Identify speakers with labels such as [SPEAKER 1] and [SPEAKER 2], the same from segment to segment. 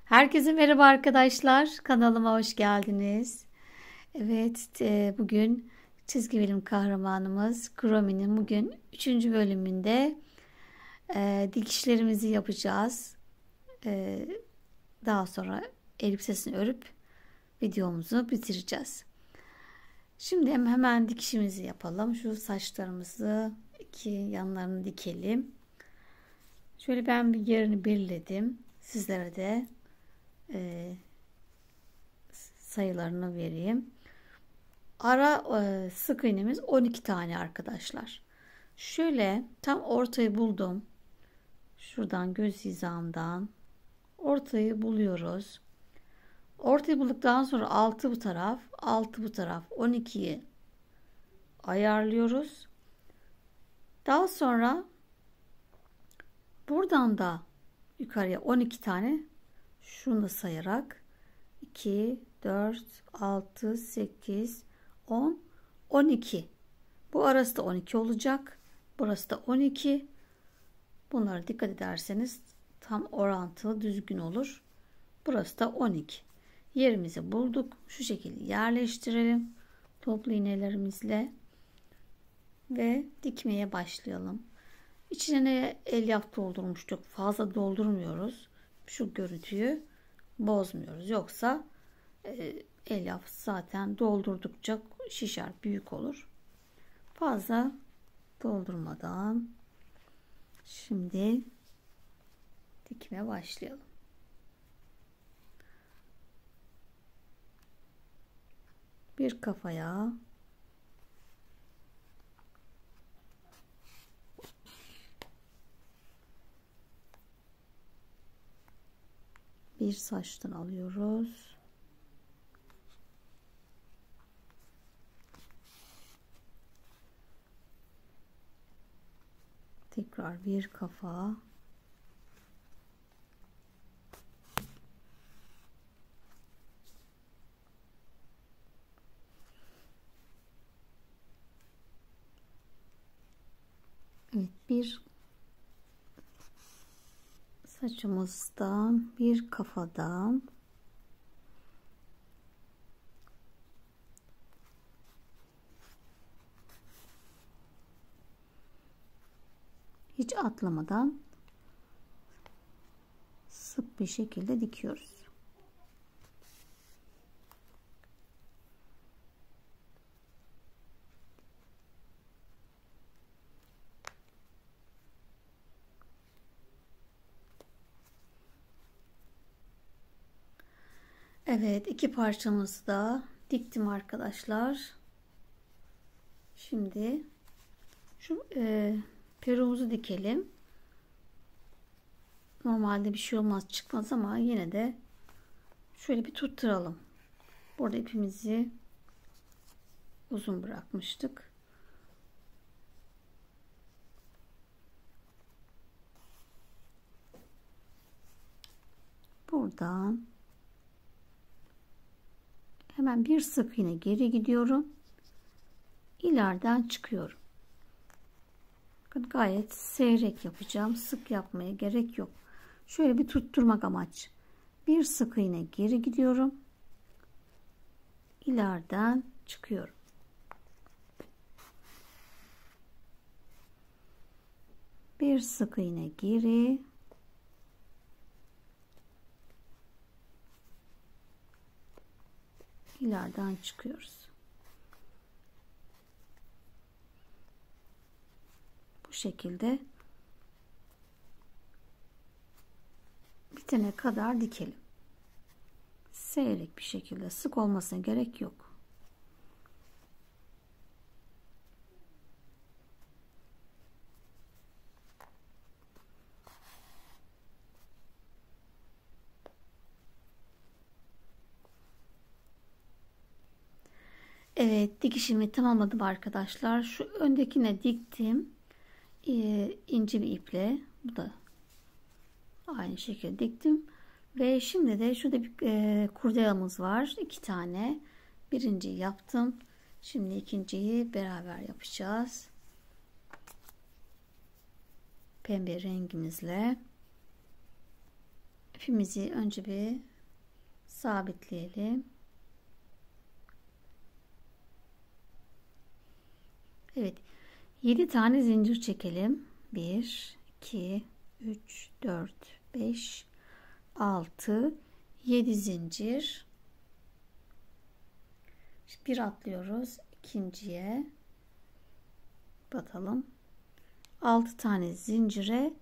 [SPEAKER 1] Herkese merhaba arkadaşlar. Kanalıma hoş geldiniz. Evet, bugün çizgi film kahramanımız Chrome'nin bugün 3. bölümünde dikişlerimizi yapacağız. E, Daha sonra elbisesini örüp videomuzu bitireceğiz. Şimdi hemen dikişimizi yapalım. Şu saçlarımızı iki yanlarını dikelim. Şöyle ben bir yerini belirledim. Sizlere de sayılarını vereyim. Ara sık iğnemiz 12 tane arkadaşlar. Şöyle tam ortayı buldum. Şuradan göz hizamdan ortayı buluyoruz. Ortayı bulduktan sonra 6 bu taraf, 6 bu taraf 12'yi ayarlıyoruz. Daha sonra buradan da yukarıya 12 tane şunu da sayarak 2, 4, 6, 8, 10, 12. Bu arası da 12 olacak. Burası da 12. Bunlara dikkat ederseniz tam orantılı düzgün olur. Burası da 12. Yerimizi bulduk. Şu şekilde yerleştirelim. Toplu iğnelerimizle ve dikmeye başlayalım. İçine elyaf doldurmuştuk. Fazla doldurmuyoruz. Şu görüntüyü bozmuyoruz. Yoksa elyaf zaten doldurdukça şişer, büyük olur. Fazla doldurmadan şimdi dikmeye başlayalım. Bir kafaya bir saçtan alıyoruz. Tekrar bir kafa. Evet, bir saçımızdan, bir kafadan hiç atlamadan sık bir şekilde dikiyoruz. Evet, iki parçamızı da diktim arkadaşlar. Şimdi şu peruğumuzu dikelim. Normalde bir şey olmaz, çıkmaz ama yine de şöyle bir tutturalım. Burada ipimizi uzun bırakmıştık. Buradan hemen bir sık iğne geri gidiyorum. İleriden çıkıyorum. Bakın gayet seyrek yapacağım. Sık yapmaya gerek yok. Şöyle bir tutturmak amaç. Bir sık iğne geri gidiyorum. İleriden çıkıyorum. Bir sık iğne geri. İleriden çıkıyoruz. Bu şekilde bitene kadar dikelim. Seyrek bir şekilde, sık olmasına gerek yok. Evet, dikişimi tamamladım arkadaşlar. Şu öndekine diktim. İnce bir iple. Bu da aynı şekilde diktim. Ve şimdi de şurada bir kurdelamız var. 2 tane. Birinciyi yaptım. Şimdi ikinciyi beraber yapacağız. Pembe rengimizle. İpimizi önce bir sabitleyelim. Evet. 7 tane zincir çekelim. 1, 2, 3, 4, 5, 6, 7 zincir. Bir atlıyoruz. İkinciye batalım. 6 tane zincire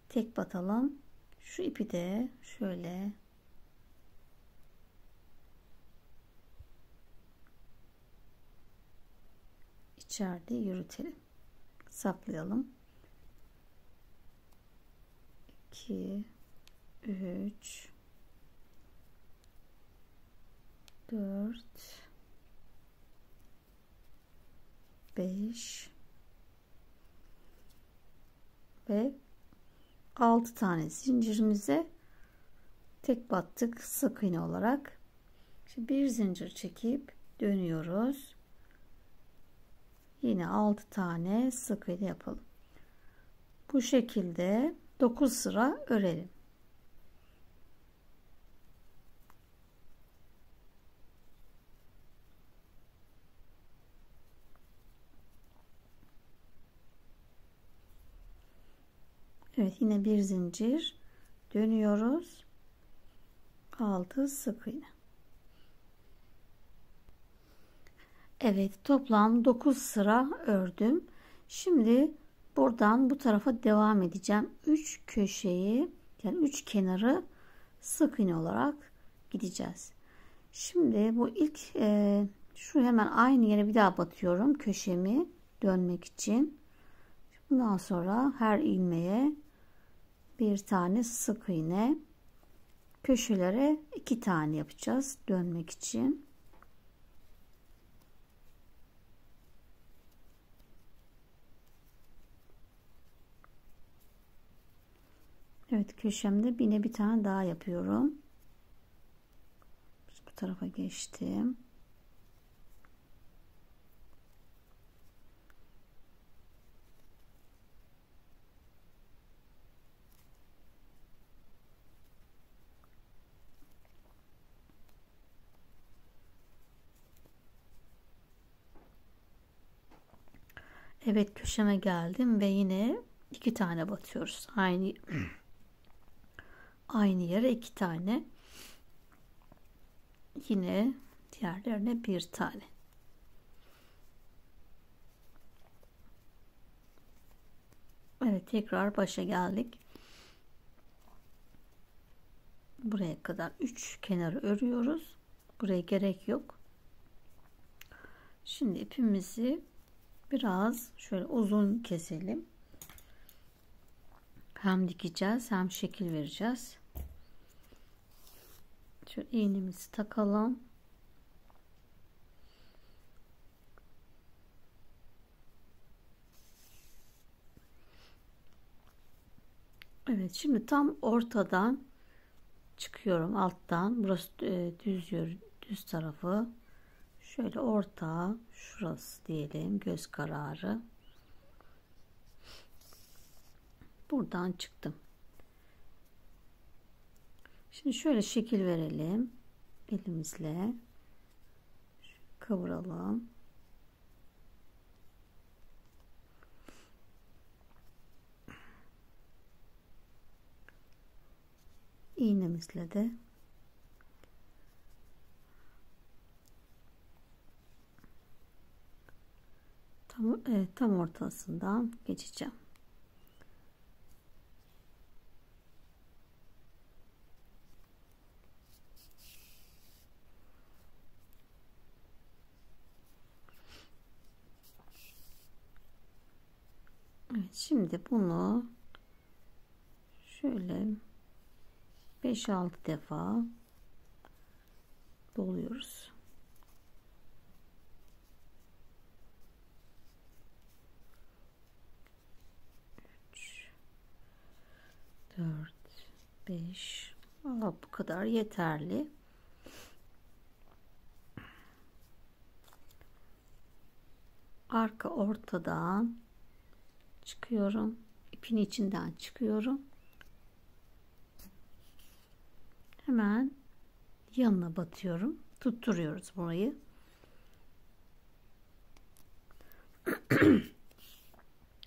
[SPEAKER 1] tek batalım. Şu ipi de şöyle içeride yürütelim. Saklayalım. 2, 3, 4, 5 ve 6 tane zincirimize tek battık sık iğne olarak. Şimdi bir zincir çekip dönüyoruz. Yine 6 tane sık iğne yapalım. Bu şekilde 9 sıra örelim. Evet, yine bir zincir dönüyoruz. 6 sık iğne. Evet, toplam 9 sıra ördüm. Şimdi buradan bu tarafa devam edeceğim. 3 köşeyi, yani 3 kenarı sık iğne olarak gideceğiz. Şimdi bu ilk şu hemen aynı yere bir daha batıyorum köşemi dönmek için. Bundan sonra her ilmeğe bir tane sık iğne, köşelere 2 tane yapacağız dönmek için. Evet, köşemde yine bir tane daha yapıyorum. Bu tarafa geçtim. Evet, köşeme geldim ve yine 2 tane batıyoruz. Aynı yere 2 tane. Yine diğerlerine 1 tane. Evet, tekrar başa geldik. Buraya kadar 3 kenarı örüyoruz. Buraya gerek yok. Şimdi ipimizi biraz şöyle uzun keselim. Hem dikeceğiz hem şekil vereceğiz. Şöyle iğnemizi takalım. Evet, şimdi tam ortadan çıkıyorum alttan. Burası düz tarafı. Şöyle orta, şurası diyelim, göz kararı. Buradan çıktım. Şimdi şöyle şekil verelim. Elimizle kıvıralım. İğnemizle de tam ortasından geçeceğim. Evet, şimdi bunu şöyle 5-6 defa doluyoruz. 4, 5, bu kadar yeterli. Arka ortadan çıkıyorum. İpin içinden çıkıyorum. hemen yanına batıyorum. Tutturuyoruz burayı.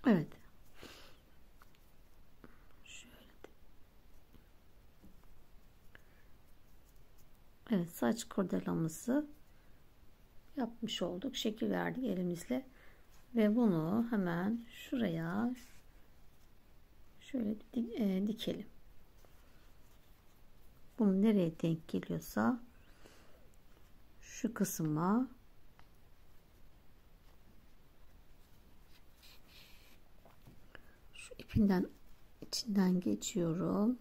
[SPEAKER 1] Evet. Şöyle. Evet, saç kurdelamızı yapmış olduk. Şekil verdik elimizle. Ve bunu hemen şuraya şöyle dikelim. Bunu nereye denk geliyorsa şu kısma şu ipinden içinden geçiyorum.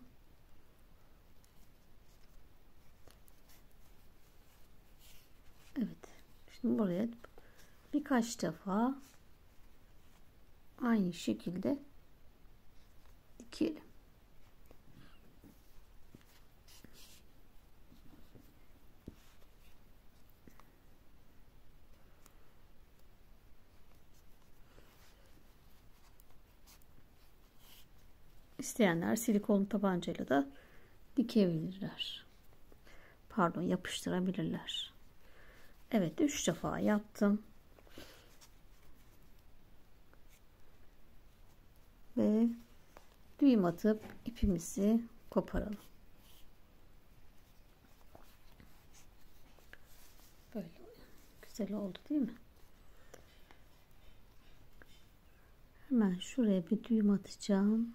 [SPEAKER 1] Evet. Şimdi buraya birkaç defa aynı şekilde dikelim. İsteyenler silikon tabancayla da dikebilirler. Pardon, yapıştırabilirler. Evet, 3 defa yaptım. Ve düğüm atıp ipimizi koparalım. Böyle güzel oldu değil mi? Hemen şuraya bir düğüm atacağım.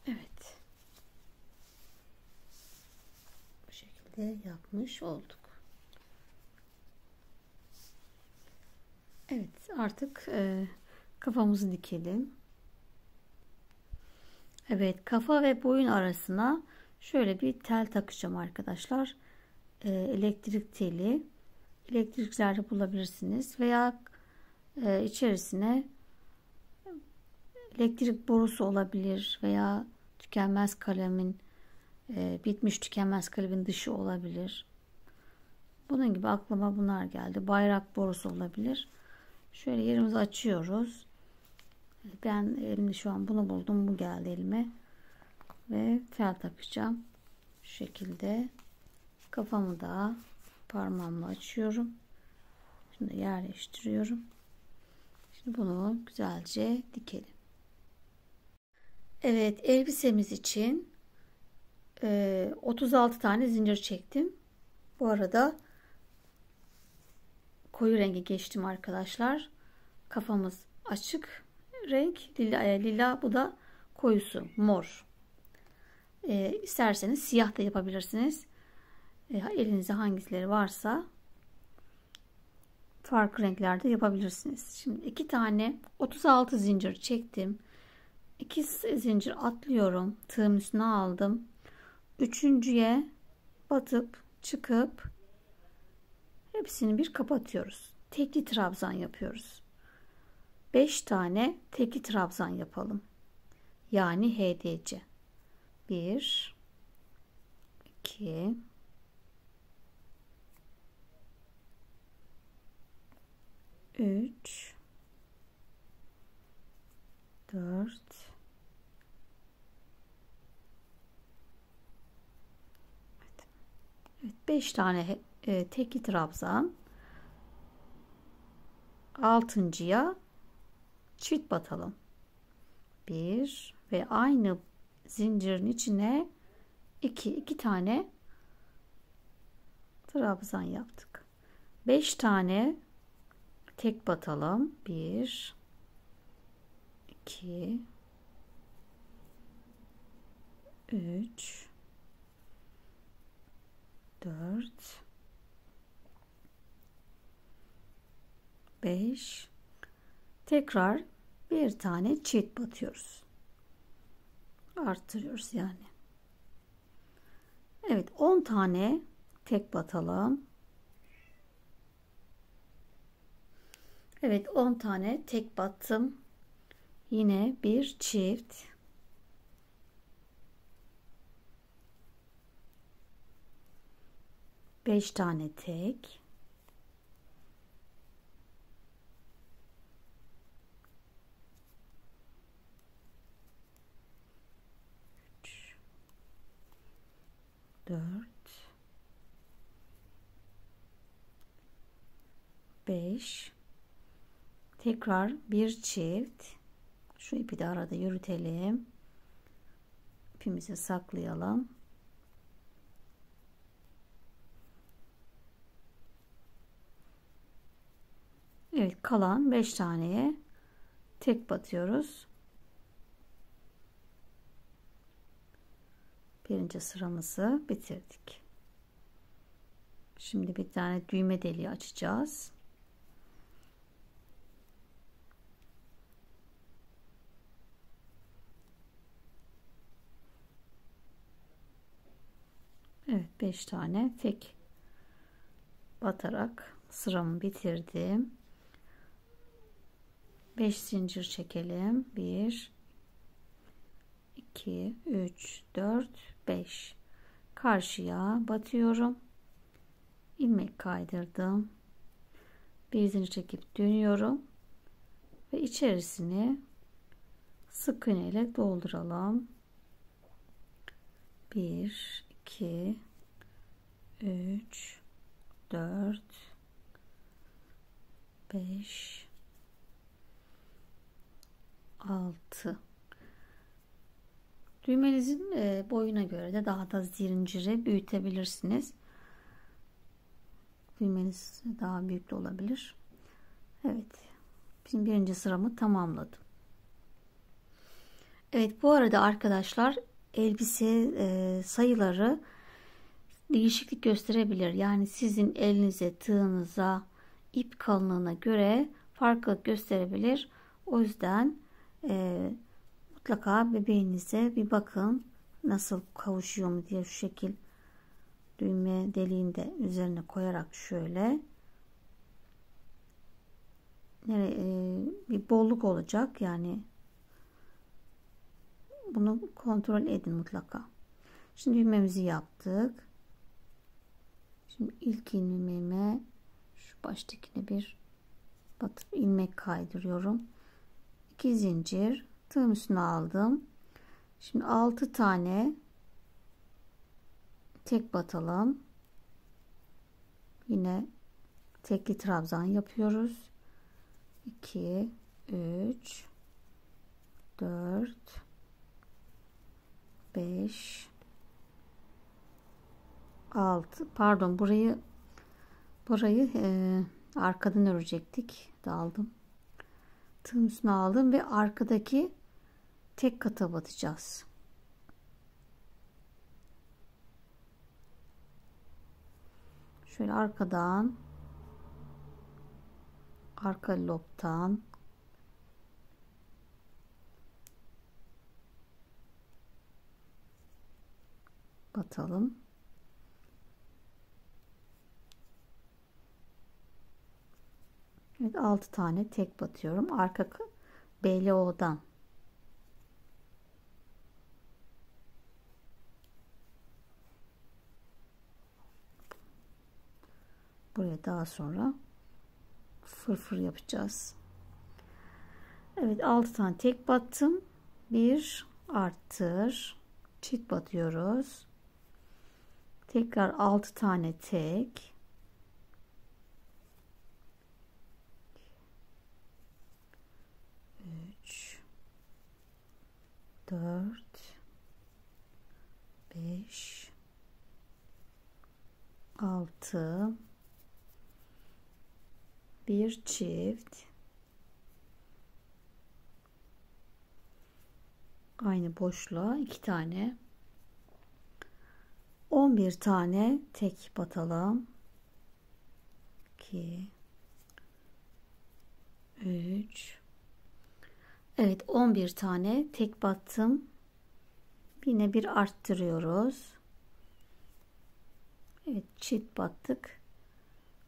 [SPEAKER 1] Evet. Bu şekilde yapmış olduk. Evet, artık kafamızı dikelim. Evet, kafa ve boyun arasına şöyle bir tel takacağım arkadaşlar. Elektrik teli. Elektriklerde bulabilirsiniz veya içerisine elektrik borusu olabilir veya tükenmez kalemin bitmiş tükenmez kalemin dışı olabilir. Bunun gibi aklıma bunlar geldi. Bayrak borusu olabilir. Şöyle yerimizi açıyoruz. Ben elimde şu an bunu buldum. Bu geldi elime. Ve tel takacağım. Şu şekilde kafamı da parmağımla açıyorum. Şimdi yerleştiriyorum. Şimdi bunu güzelce dikelim. Evet, elbisemiz için 36 tane zincir çektim. Bu arada koyu rengi geçtim arkadaşlar. Kafamız açık renk lila, bu da koyusu mor. İsterseniz siyah da yapabilirsiniz. Elinizde hangileri varsa farklı renklerde yapabilirsiniz. Şimdi 2 tane 36 zincir çektim. 2 zincir atlıyorum. Tığın üstüne aldım. Üçüncüye batıp çıkıp hepsini bir kapatıyoruz. Tekli trabzan yapıyoruz. 5 tane tekli trabzan yapalım. Yani HDC. 1 2 3 4 Evet, 5 tane tekli trabzan. Altıncıya çift batalım. 1 ve aynı zincirin içine 2 tane trabzan yaptık. 5 tane tek batalım. 1 2 3 4 5 tekrar bir tane çift batıyoruz. Arttırıyoruz yani. Evet, 10 tane tek batalım. Evet, 10 tane tek battım. Yine bir çift. Beş tane tek. Üç, 4 5 tekrar bir çift. Şu ipi de arada yürütelim. İpimizi saklayalım. Evet, kalan 5 taneye tek batıyoruz. Birinci sıramızı bitirdik. Şimdi bir tane düğme deliği açacağız. Evet, 5 tane tek batarak sıramı bitirdim. 5 zincir çekelim. 1 2 3 4 5 karşıya batıyorum. İlmek kaydırdım. Bir zincir çekip dönüyorum ve içerisini sık iğne ile dolduralım. 1 2 3 4 5 6 düğmenizin boyuna göre de daha da zinciri büyütebilirsiniz. Düğmeniz daha büyük de olabilir. Evet. Şimdi birinci sıramı tamamladım. Evet, bu arada arkadaşlar elbise sayıları değişiklik gösterebilir. Yani sizin elinize, tığınıza, ip kalınlığına göre farklılık gösterebilir. O yüzden mutlaka bebeğinize bir bakın, nasıl kavuşuyor mu diye. Şu şekil düğme deliğini de üzerine koyarak şöyle bir bolluk olacak, yani bunu kontrol edin mutlaka. Şimdi düğmemizi yaptık. Şimdi ilk ilmeğime şu baştakine bir batıp ilmek kaydırıyorum. 2 zincir tığım üstüne aldım. Şimdi 6 tane tek batalım. Yine tekli trabzan yapıyoruz. 2 3 4 5 6 pardon, burayı arkadan örecektik. Daldım. Tığın üstüne aldım ve arkadaki tek kata batacağız. Şöyle arkadan, arka lobtan batalım. Evet, 6 tane tek batıyorum. Arka BLO'dan. Buraya daha sonra fırfır yapacağız. Evet, 6 tane tek battım. Bir arttır. Çift batıyoruz. Tekrar 6 tane tek. 3 4 5 6 bir çift, aynı boşluğa 2 tane, 11 tane tek batalım. 2 3 Evet, 11 tane tek battım. Yine bir arttırıyoruz. Evet, çift battık.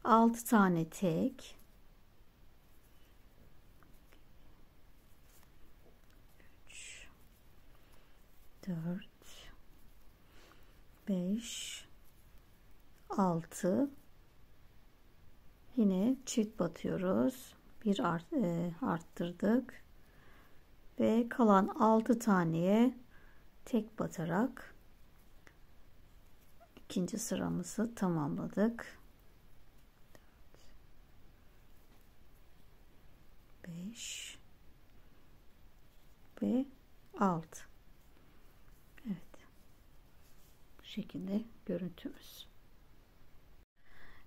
[SPEAKER 1] 6 tane tek. 3 4 5 6 Yine çift batıyoruz. Bir arttırdık. Ve kalan 6 taneye tek batarak ikinci sıramızı tamamladık. 5 ve 6. Evet. Bu şekilde görüntümüz.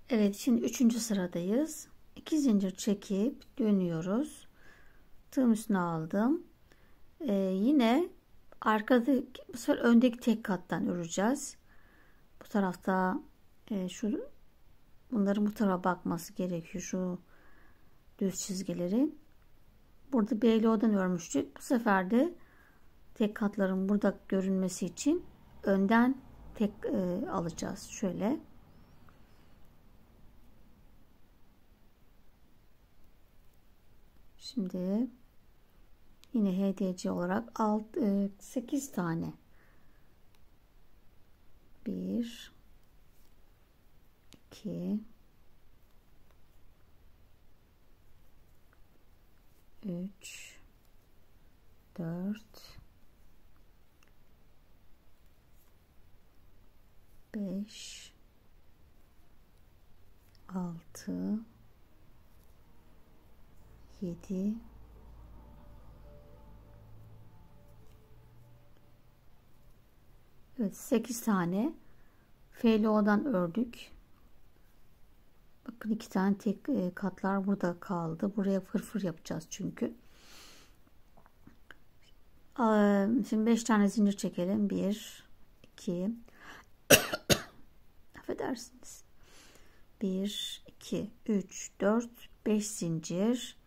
[SPEAKER 1] Evet, şimdi 3. sıradayız. 2 zincir çekip dönüyoruz. Tığım üstüne aldım. Yine arkada, bu sefer öndeki tek kattan öreceğiz. Bu tarafta bunların bu tarafa bakması gerekiyor, şu düz çizgileri. Burada BLO'dan örmüştük. Bu sefer de tek katların burada görünmesi için önden tek alacağız. Şöyle. Şimdi yine HDC olarak 8 tane 1 2 3 4 5 6 7 Evet, 8 tane FLO'dan ördük. Bakın 2 tane tek katlar burada kaldı. Buraya fırfır yapacağız çünkü. Şimdi 5 tane zincir çekelim. 1 2 affedersiniz. 1 2 3 4 5 zincir.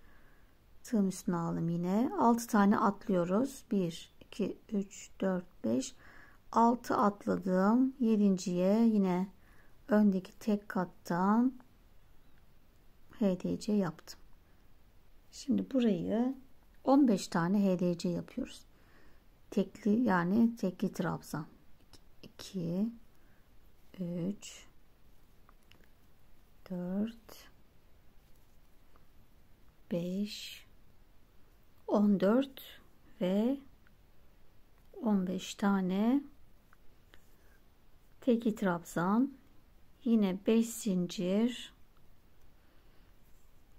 [SPEAKER 1] Tığım üstüne aldım yine. 6 tane atlıyoruz. 1 2 3 4 5 6 atladım. 7.'ye yine öndeki tek kattan HDC yaptım. Şimdi burayı 15 tane HDC yapıyoruz. Tekli, yani tekli trabzan. 2 3 4 5 14 ve 15 tane tekli trabzan, yine 5 zincir,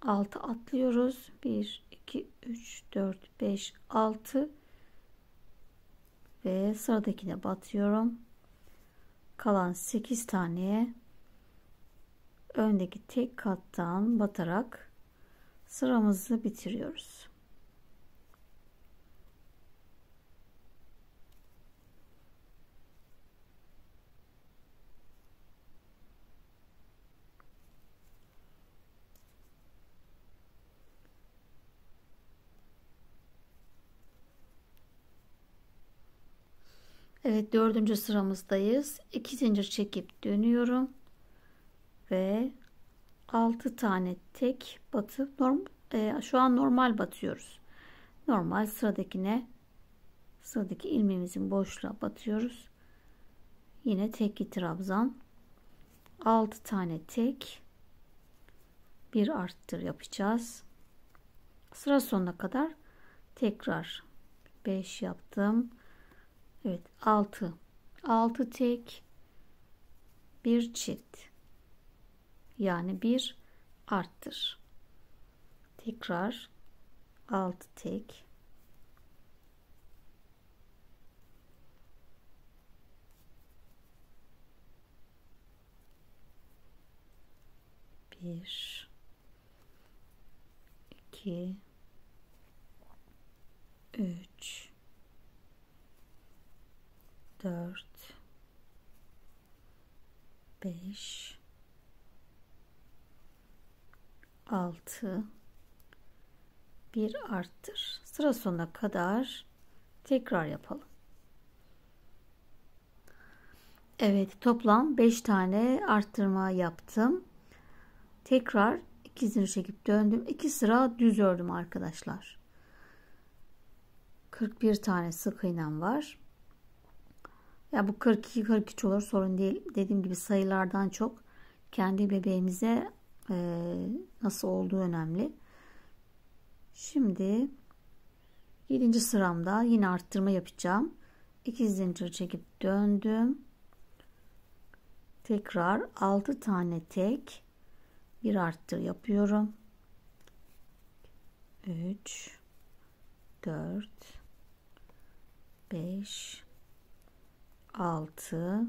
[SPEAKER 1] 6 atlıyoruz. 1 2 3 4 5 6 ve sıradakine batıyorum. Kalan 8 tane öndeki tek kattan batarak sıramızı bitiriyoruz. Evet, 4. sıramızdayız. 2 zincir çekip dönüyorum ve 6 tane tek batıp şu an normal batıyoruz. Normal sıradaki ilmeğimizin boşluğa batıyoruz. Yine tekli trabzan, 6 tane tek, bir arttır yapacağız. Sıra sonuna kadar tekrar 5 yaptım. Evet, 6 tek, bir çift, yani bir arttır. Tekrar 6 tek, bir 2 3 4 5 6 bir arttır. Sıra sonuna kadar tekrar yapalım. Evet, toplam 5 tane arttırma yaptım. Tekrar 2 zincir çekip döndüm. 2 sıra düz ördüm arkadaşlar. 41 tane sık iğnem var. Ya bu 42 43 olur, sorun değil. Dediğim gibi sayılardan çok kendi bebeğimize nasıl olduğu önemli. Şimdi 7. sıramda yine arttırma yapacağım. 2 zincir çekip döndüm. Tekrar 6 tane tek bir arttır yapıyorum. 3 4 5 6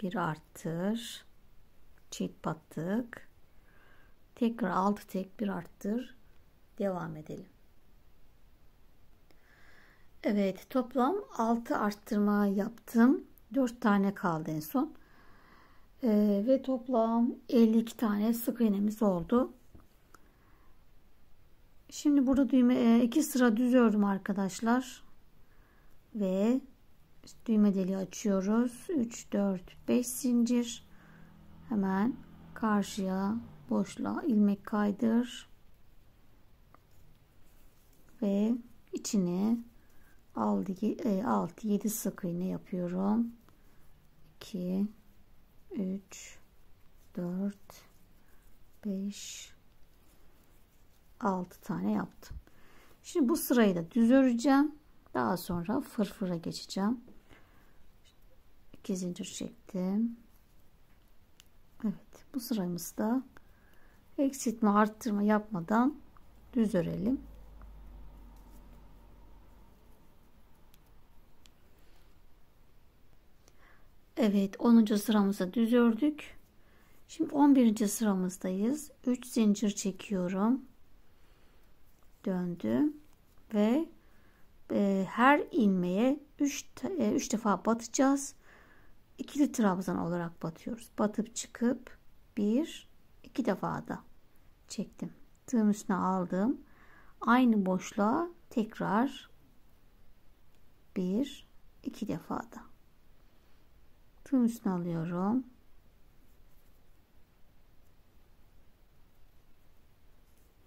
[SPEAKER 1] bir arttır, çift battık, tekrar 6 tek bir arttır, devam edelim. Evet, toplam 6 arttırma yaptım. 4 tane kaldı en son. Ve toplam 52 tane sık iğnemiz oldu. Şimdi burada düğme 2 sıra düz ördüm arkadaşlar. Ve düğme deliği açıyoruz. 3 4 5 zincir. Hemen karşıya boşluğa ilmek kaydır. Ve içine 6 7 sık iğne yapıyorum. 2 3 4 5 6 tane yaptım. Şimdi bu sırayı da düz öreceğim. Daha sonra fırfıra geçeceğim. 2 zincir çektim. Evet, bu sıramızda eksiltme arttırma yapmadan düz örelim. Evet, 10. sıramızda düz ördük. Şimdi 11. sıramızdayız. 3 zincir çekiyorum. Döndüm ve her ilmeğe 3 defa batacağız. İkili trabzan olarak batıyoruz. Batıp çıkıp 1 2 defa da çektim. Tığın üstüne aldım. Aynı boşluğa tekrar 1 2 defa da tığın üstüne alıyorum.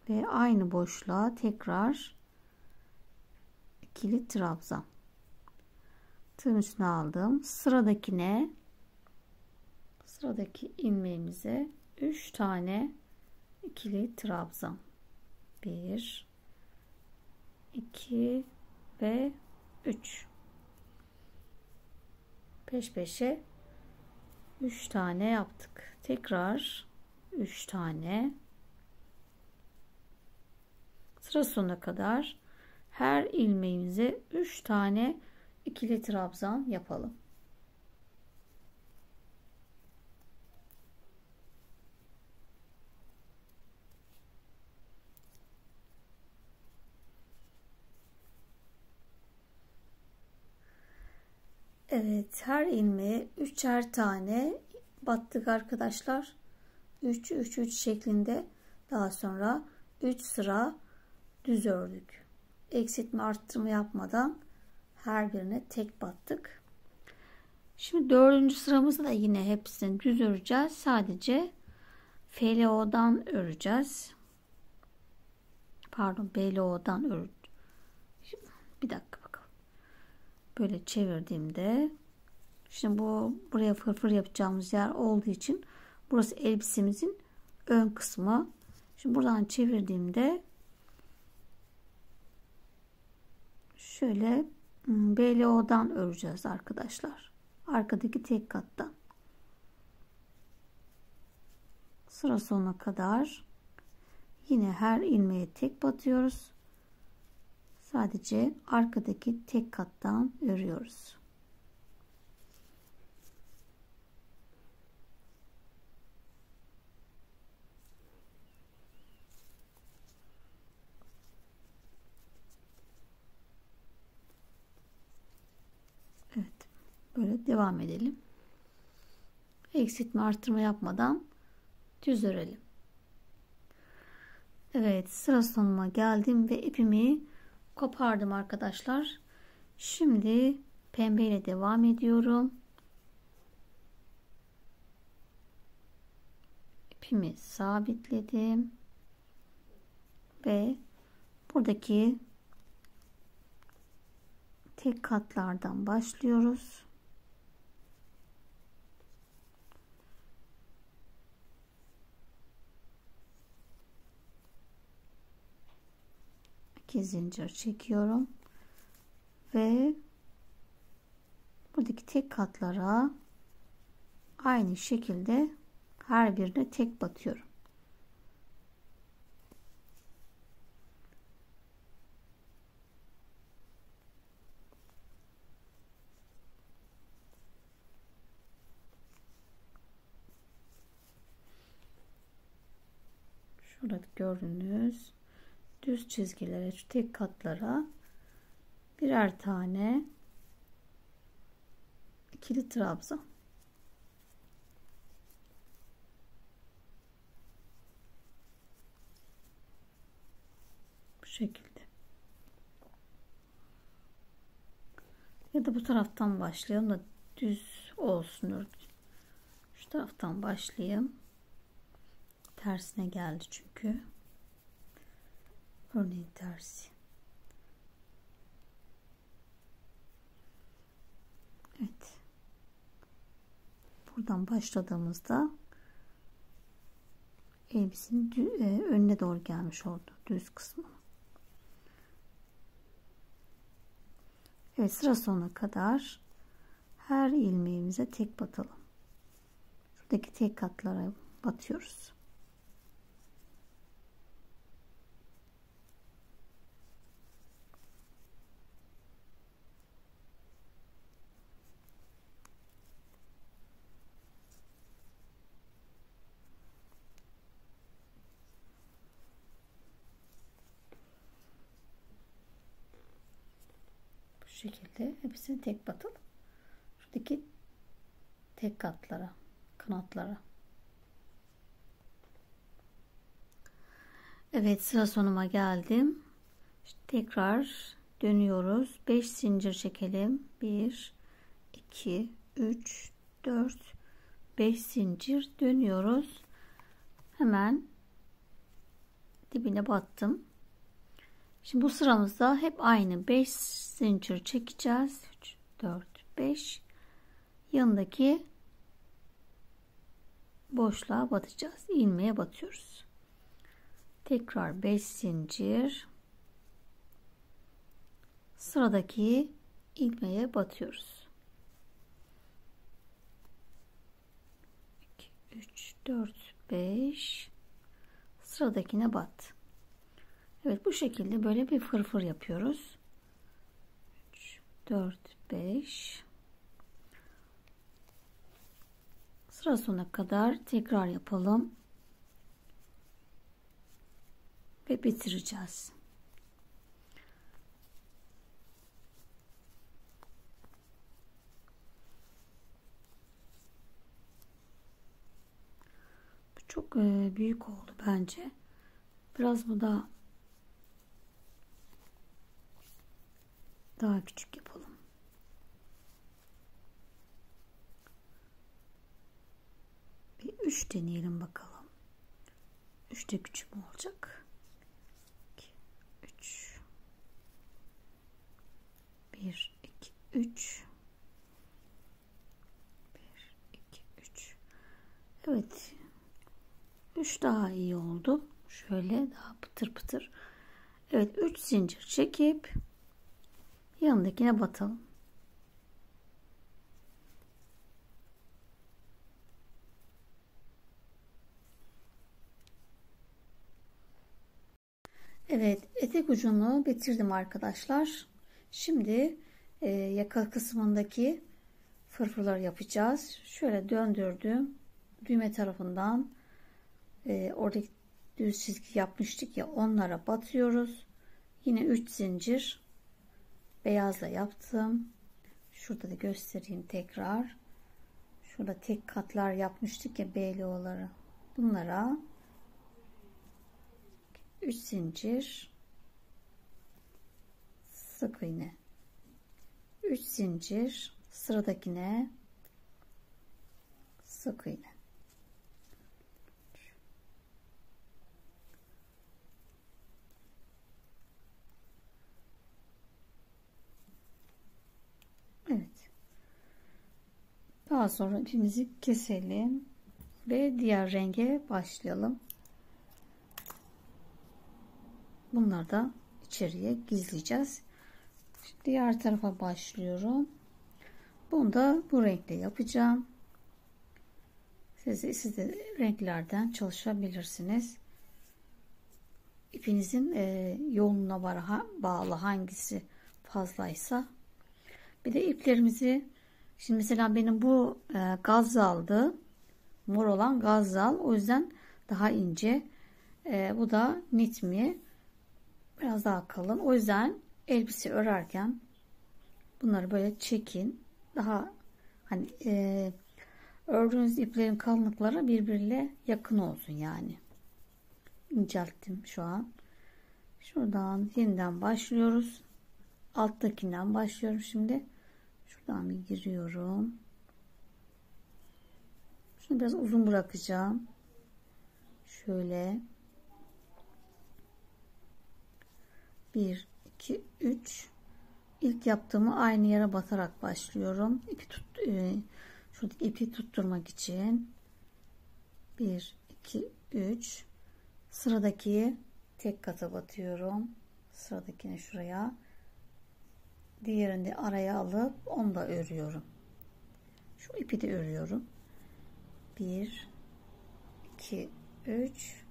[SPEAKER 1] Ve aynı boşluğa tekrar ikili trabzan. Tığın üstüne aldım. Sıradaki ilmeğimize 3 tane ikili trabzan. 1 2 ve 3. Peş peşe 3 tane yaptık. Tekrar 3 tane. Sıra sonuna kadar her ilmeğimize 3 tane ikili trabzan yapalım. Evet, her ilmeğe 3'er tane battık arkadaşlar. 3 3 3 şeklinde. Daha sonra 3 sıra düz ördük. Eksiltme arttırma yapmadan her birine tek battık. Şimdi 4. sıramızda da yine hepsini düz öreceğiz. Sadece FLO'dan öreceğiz. Pardon, BLO'dan öreceğiz. Bir dakika bakalım. Böyle çevirdiğimde şimdi buraya fırfır yapacağımız yer olduğu için burası elbisemizin ön kısmı. Şimdi buradan çevirdiğimde şöyle BLO'dan öreceğiz arkadaşlar. Arkadaki tek kattan. Sıra sonuna kadar yine her ilmeğe tek batıyoruz. Sadece arkadaki tek kattan örüyoruz. Evet, böyle devam edelim. eksiltme artırma yapmadan düz örelim. Evet, sıra sonuna geldim ve ipimi kopardım arkadaşlar. Şimdi pembe ile devam ediyorum. İpimi sabitledim ve buradaki tek katlardan başlıyoruz. İki zincir çekiyorum ve buradaki tek katlara aynı şekilde her birine tek batıyorum. Şurada gördüğünüz düz çizgilere, şu tek katlara birer tane ikili trabzan. Bu şekilde. Ya da bu taraftan başlayalım da düz olsun. Şu taraftan başlayayım. Tersine geldi çünkü. Örneğin tersi. Evet. Buradan başladığımızda elbisenin önüne doğru gelmiş oldu. Düz kısmı. Evet, sıra sonuna kadar her ilmeğimize tek batalım. Şuradaki tek katlara batıyoruz. Bu şekilde hepsini tek batalım. Şuradaki tek katlara, kanatlara. Evet, sıra sonuma geldim. İşte tekrar dönüyoruz. 5 zincir çekelim. 1 2 3 4 5 zincir dönüyoruz. Hemen dibine battım. Şimdi bu sıramızda hep aynı 5 zincir çekeceğiz. 3 4 5 yanındaki boşluğa batacağız. İlmeğe batıyoruz. Tekrar 5 zincir, sıradaki ilmeğe batıyoruz. 2 3 4 5 sıradakine bat. Evet, bu şekilde böyle bir fırfır yapıyoruz. 3 4 5 sıra sonuna kadar tekrar yapalım ve bitireceğiz. Bu çok büyük oldu bence. Biraz bu da daha küçük yapalım. Bir 3 deneyelim bakalım. 3 de küçük mü olacak? 2 3 1 2 3 1 2 3 Evet. 3 daha iyi oldu. Şöyle daha pıtır pıtır. Evet, 3 zincir çekip yanındakine batalım. Evet, etek ucunu bitirdim arkadaşlar. Şimdi yaka kısmındaki fırfırlar yapacağız. Şöyle döndürdüm. Düğme tarafından oradaki düz çizgi yapmıştık ya, onlara batıyoruz. Yine 3 zincir beyazla yaptım. Şurada da göstereyim tekrar. Şurada tek katlar yapmıştık ya, BLO'ları. Bunlara 3 zincir, sık iğne, 3 zincir, sıradakine sık iğne. Evet. Daha sonra ipimizi keselim ve diğer renge başlayalım. Bunları da içeriye gizleyeceğiz. Şimdi diğer tarafa başlıyorum. Bunu da bu renkle yapacağım. Siz de renklerden çalışabilirsiniz. İpinizin yoğunluğuna bağlı hangisi fazlaysa. Bir de iplerimizi, şimdi mesela benim bu gazzaldı. Mor olan gazzal. O yüzden daha ince. Bu da nitmi. Biraz daha kalın. O yüzden elbise örerken bunları böyle çekin. Daha hani ördüğünüz iplerin kalınlıkları birbiriyle yakın olsun yani. İncelttim şu an. Şuradan yeniden başlıyoruz. Alttakinden başlıyorum şimdi. Şuradan bir giriyorum. Şunu biraz uzun bırakacağım. Şöyle 1 2 3, ilk yaptığımı aynı yere batarak başlıyorum. Şuradaki ipi tutturmak için 1 2 3, sıradaki tek kata batıyorum. Sıradakini şuraya, diğerini de araya alıp onu da örüyorum. Şu ipi de örüyorum. 1 2 3,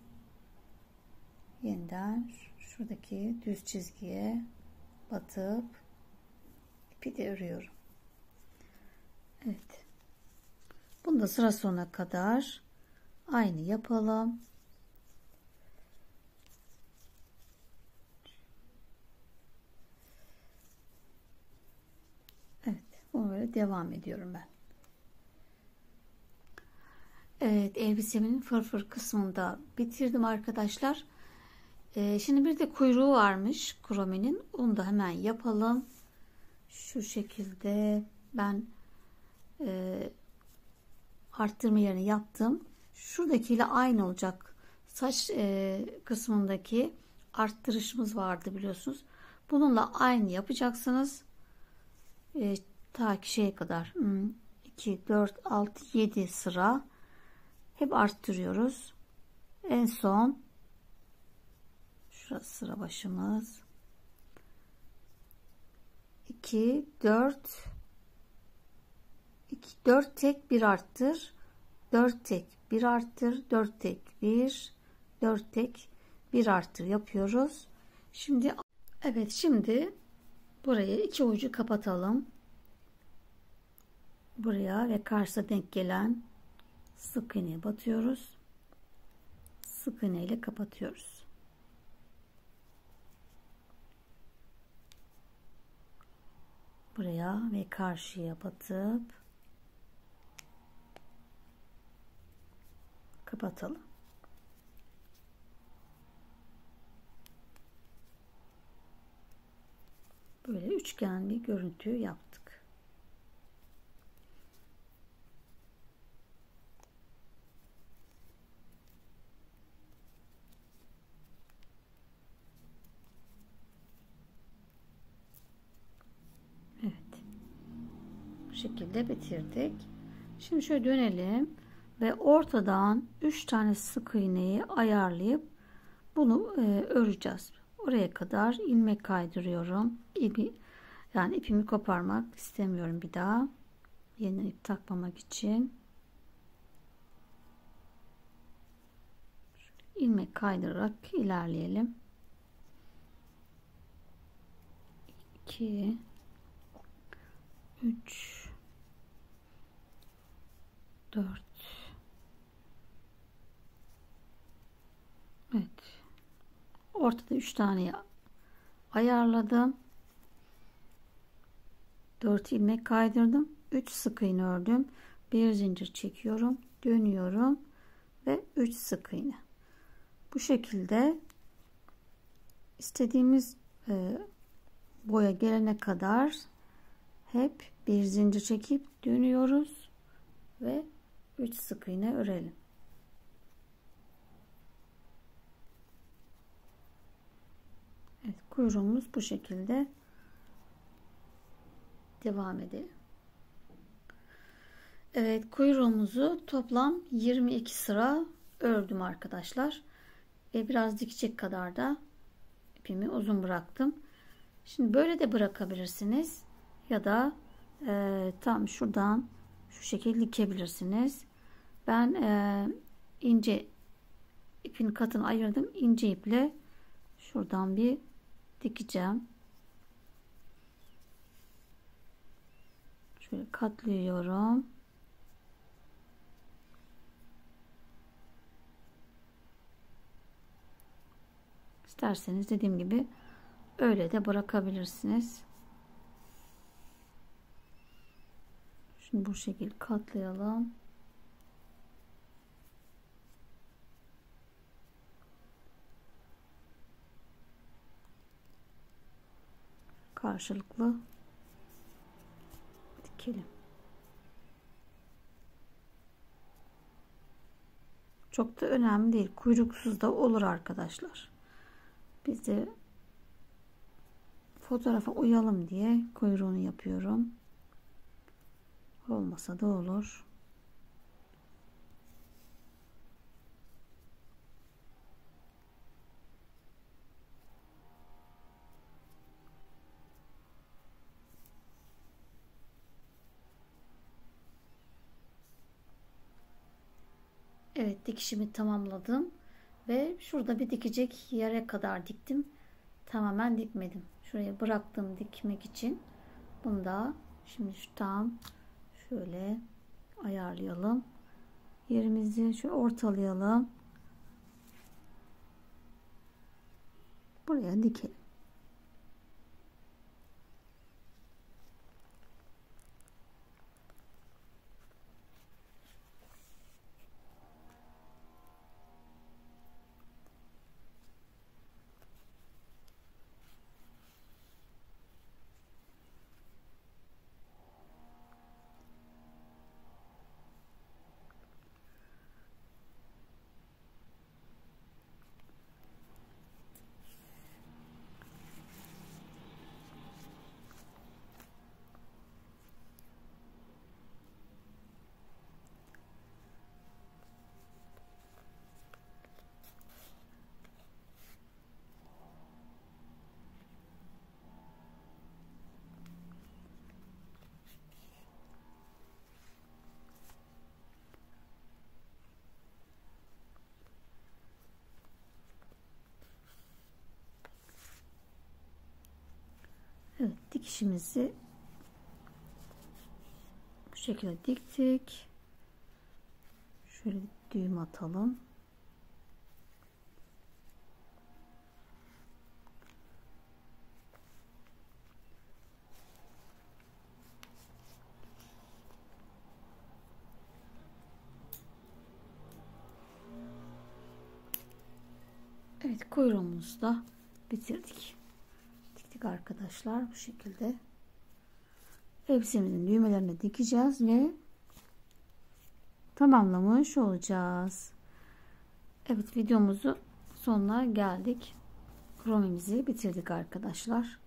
[SPEAKER 1] yeniden şuradaki düz çizgiye batıp ipi de örüyorum. Evet. Bunu da sıra sonuna kadar aynı yapalım. Evet. Bunu böyle devam ediyorum ben. Evet. Elbisemin fırfır kısmında bitirdim arkadaşlar. Şimdi bir de kuyruğu varmış krominin. Onu da hemen yapalım. Şu şekilde ben arttırma yerini yaptım. Şuradakiyle aynı olacak. Saç kısmındaki arttırışımız vardı biliyorsunuz. Bununla aynı yapacaksınız. Ta ki şeye kadar 2, 4, 6, 7 sıra hep arttırıyoruz. En son şurası sıra başımız. 2, 4, 4 tek bir arttır, 4 tek bir arttır, 4 tek bir, 4 tek bir arttır yapıyoruz. Şimdi evet, şimdi buraya iki ucu kapatalım. Buraya ve karşıda denk gelen sık iğneye batıyoruz. Sık iğne ile kapatıyoruz. Buraya ve karşıya batıp kapatalım. Böyle üçgen bir görüntü yaptık. Evet. Bu şekilde bitirdik. Şimdi şöyle dönelim ve ortadan 3 tane sık iğneyi ayarlayıp bunu öreceğiz. Oraya kadar ilmek kaydırıyorum. Yani ipimi koparmak istemiyorum bir daha. Yeni ip takmamak için. İlmek kaydırarak ilerleyelim. 2 3 4. Evet. Ortada 3 tane ayarladım. 4 ilmek kaydırdım. 3 sık iğne ördüm. bir zincir çekiyorum, dönüyorum ve 3 sık iğne. Bu şekilde istediğimiz boya gelene kadar hep bir zincir çekip dönüyoruz ve 3 sık iğne örelim. Evet, kuyruğumuz bu şekilde. Devam edelim. Evet, kuyruğumuzu toplam 22 sıra ördüm arkadaşlar. Ve biraz dikecek kadar da ipimi uzun bıraktım. Şimdi böyle de bırakabilirsiniz. Ya da tam şuradan şu şekilde dikebilirsiniz. Ben ince ipin katını ayırdım. İnce iple şuradan bir dikeceğim. Şöyle katlıyorum. İsterseniz dediğim gibi öyle de bırakabilirsiniz. Şimdi bu şekilde katlayalım. Karşılıklı dikelim. Çok da önemli değil. Kuyruksuz da olur arkadaşlar. Biz de fotoğrafa uyalım diye kuyruğunu yapıyorum. Olmasa da olur. Evet, dikişimi tamamladım ve şurada bir dikecek yere kadar diktim. Tamamen dikmedim. Şuraya bıraktım dikmek için. Bunu da şimdi şu tam şöyle ayarlayalım. Yerimizi şöyle ortalayalım. Buraya dikelim. Evet, dikişimizi bu şekilde diktik. Şöyle düğüm atalım. Evet, kuyruğumuzu da bitirdik. Diktik arkadaşlar bu şekilde. Elbisemizin düğmelerini dikeceğiz ve tamamlamış olacağız. Evet, videomuzu sonuna geldik. Kromimizi bitirdik arkadaşlar.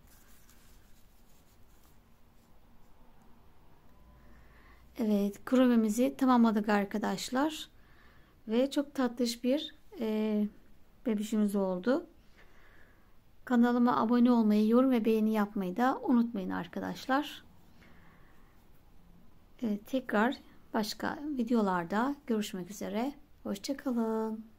[SPEAKER 1] Evet, kromimizi tamamladık arkadaşlar. Ve çok tatlış bir bebişimiz oldu. Kanalıma abone olmayı, yorum ve beğeni yapmayı da unutmayın arkadaşlar. Tekrar başka videolarda görüşmek üzere. Hoşça kalın.